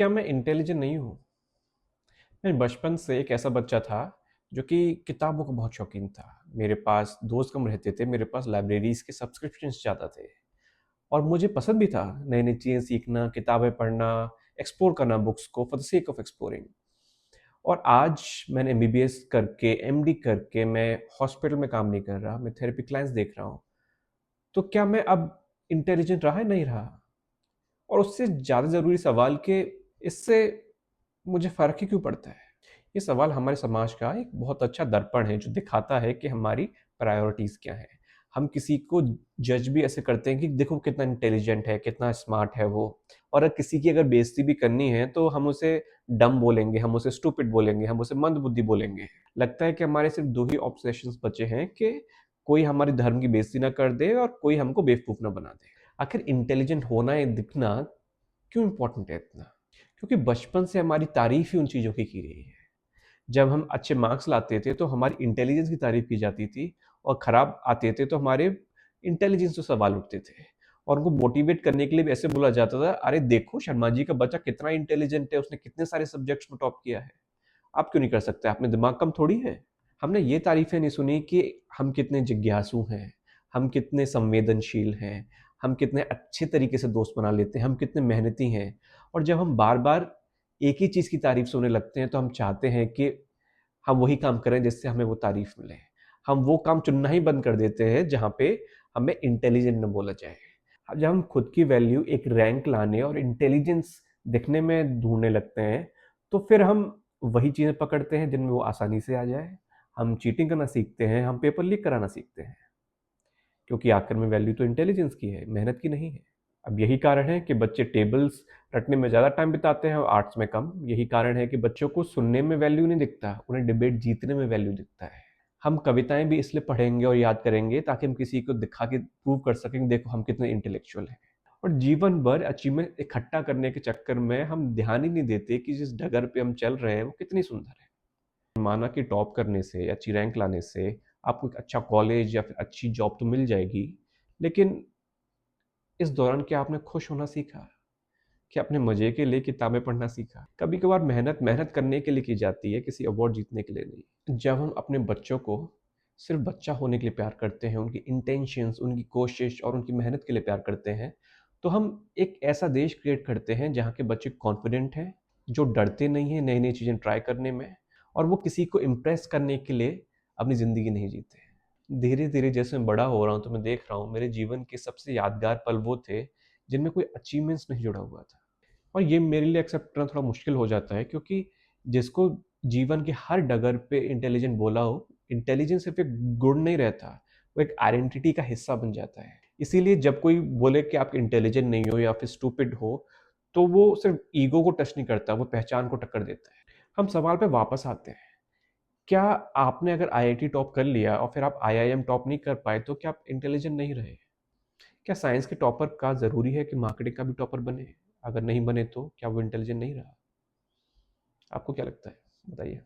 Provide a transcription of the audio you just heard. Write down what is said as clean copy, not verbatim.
क्या मैं इंटेलिजेंट नहीं हूँ? मैं बचपन से एक ऐसा बच्चा था जो कि किताबों का बहुत शौकीन था। मेरे पास दोस्त कम रहते थे, मेरे पास लाइब्रेरीज़ के सब्सक्रिप्शंस ज़्यादा थे और मुझे पसंद भी था नई-नई चीज़ें सीखना, किताबें पढ़ना, एक्सप्लोर करना बुक्स को for the sake of exploring. और आज मैंने एमबीबीएस करके, एमडी करके मैं हॉस्पिटल में काम नहीं कर रहा, मैं थेरेपी क्लाइंट्स देख रहा हूँ। तो क्या मैं अब इंटेलिजेंट रहा या नहीं रहा? और उससे ज़्यादा ज़रूरी सवाल कि इससे मुझे फ़र्क ही क्यों पड़ता है? ये सवाल हमारे समाज का एक बहुत अच्छा दर्पण है जो दिखाता है कि हमारी प्रायोरिटीज़ क्या हैं। हम किसी को जज भी ऐसे करते हैं कि देखो कितना इंटेलिजेंट है, कितना स्मार्ट है वो। और किसी की अगर बेइज़्ती भी करनी है तो हम उसे डम्ब बोलेंगे, हम उसे स्टूपिड बोलेंगे, हम उसे मंदबुद्धि बोलेंगे। लगता है कि हमारे सिर्फ़ 2 ही ऑब्सेशंस बचे हैं कि कोई हमारे धर्म की बेइज़्ती ना कर दे और कोई हमको बेवकूफ़ ना बना दे। आखिर इंटेलिजेंट होना या दिखना क्यों इम्पोर्टेंट है इतना? क्योंकि बचपन से हमारी तारीफ़ ही उन चीज़ों की गई है। जब हम अच्छे मार्क्स लाते थे तो हमारी इंटेलिजेंस की तारीफ़ की जाती थी और खराब आते थे तो हमारे इंटेलिजेंस पे सवाल उठते थे। और उनको मोटिवेट करने के लिए भी ऐसे बोला जाता था, "अरे देखो शर्मा जी का बच्चा कितना इंटेलिजेंट है, उसने कितने सारे सब्जेक्ट्स में टॉप किया है। आप क्यों नहीं कर सकते? आप में दिमाग कम थोड़ी है?" हमने ये तारीफ़ें नहीं सुनी कि हम कितने जिज्ञासु हैं, हम कितने संवेदनशील हैं, हम कितने अच्छे तरीके से दोस्त बना लेते हैं, हम कितने मेहनती हैं। और जब हम बार-बार एक ही चीज़ की तारीफ़ सुनने लगते हैं तो हम चाहते हैं कि हम वही काम करें जिससे हमें वो तारीफ़ मिले। हम वो काम चुनना ही बंद कर देते हैं जहाँ पे हमें इंटेलिजेंट ना बोला जाए। अब जब हम खुद की वैल्यू एक रैंक लाने और इंटेलिजेंस दिखने में ढूँढने लगते हैं, तो फिर हम वही चीज़ें पकड़ते हैं जिनमें वो आसानी से आ जाए। हम चीटिंग करना सीखते हैं, हम पेपर लीक कराना सीखते हैं, क्योंकि आखिर में वैल्यू तो इंटेलिजेंस की है, मेहनत की नहीं है। अब यही कारण है कि बच्चे टेबल्स रटने में ज़्यादा टाइम बिताते हैं और आर्ट्स में कम। यही कारण है कि बच्चों को सुनने में वैल्यू नहीं दिखता, उन्हें डिबेट जीतने में वैल्यू दिखता है। हम कविताएँ भी इसलिए पढ़ेंगे और याद करेंगे ताकि हम किसी को दिखा के प्रूव कर सकें, देखो हम कितने इंटेलेक्चुअल हैं। और जीवन भर अचीवमेंट इकट्ठा करने के चक्कर में हम ध्यान ही नहीं देते कि जिस डगर पे हम चल रहे हैं वो कितनी सुंदर है। माना कि टॉप करने से, अच्छी रैंक लाने से आपको एक अच्छा कॉलेज या फिर अच्छी जॉब तो मिल जाएगी, लेकिन इस दौरान क्या आपने खुश होना सीखा? क्या अपने मज़े के लिए किताबें पढ़ना सीखा? कभी-कभार मेहनत मेहनत करने के लिए की जाती है, किसी अवार्ड जीतने के लिए नहीं। जब हम अपने बच्चों को सिर्फ़ बच्चा होने के लिए प्यार करते हैं, उनकी इंटेंशंस, उनकी कोशिश और उनकी मेहनत के लिए प्यार करते हैं, तो हम एक ऐसा देश क्रिएट करते हैं जहाँ के बच्चे कॉन्फिडेंट हैं, जो डरते नहीं हैं नई-नई चीज़ें ट्राई करने में और वो किसी को इम्प्रेस करने के लिए अपनी ज़िंदगी नहीं जीते हैं। धीरे-धीरे जैसे मैं बड़ा हो रहा हूँ, तो मैं देख रहा हूँ मेरे जीवन के सबसे यादगार पल वो थे, जिनमें कोई अचीवमेंट्स नहीं जुड़ा हुआ था। और ये मेरे लिए एक्सेप्ट करना थोड़ा मुश्किल हो जाता है क्योंकि जिसको जीवन के हर डगर पे इंटेलिजेंट बोला हो, इंटेलिजेंस सिर्फ़ एक गुण नहीं रहता, वो एक आइडेंटिटी का हिस्सा बन जाता है। इसीलिए जब कोई बोले कि आप इंटेलिजेंट नहीं हो या फिर स्टूपिड हो, तो वो सिर्फ़ ईगो को टच नहीं करता, वो पहचान को टक्कर देता है। हम सवाल पे वापस आते हैं। क्या आपने अगर आईआईटी टॉप कर लिया और फिर आप आईआईएम टॉप नहीं कर पाए, तो क्या आप इंटेलिजेंट नहीं रहे? क्या साइंस के टॉपर का ज़रूरी है कि मार्केटिंग का भी टॉपर बने? अगर नहीं बने तो क्या वो इंटेलिजेंट नहीं रहा? आपको क्या लगता है? बताइए।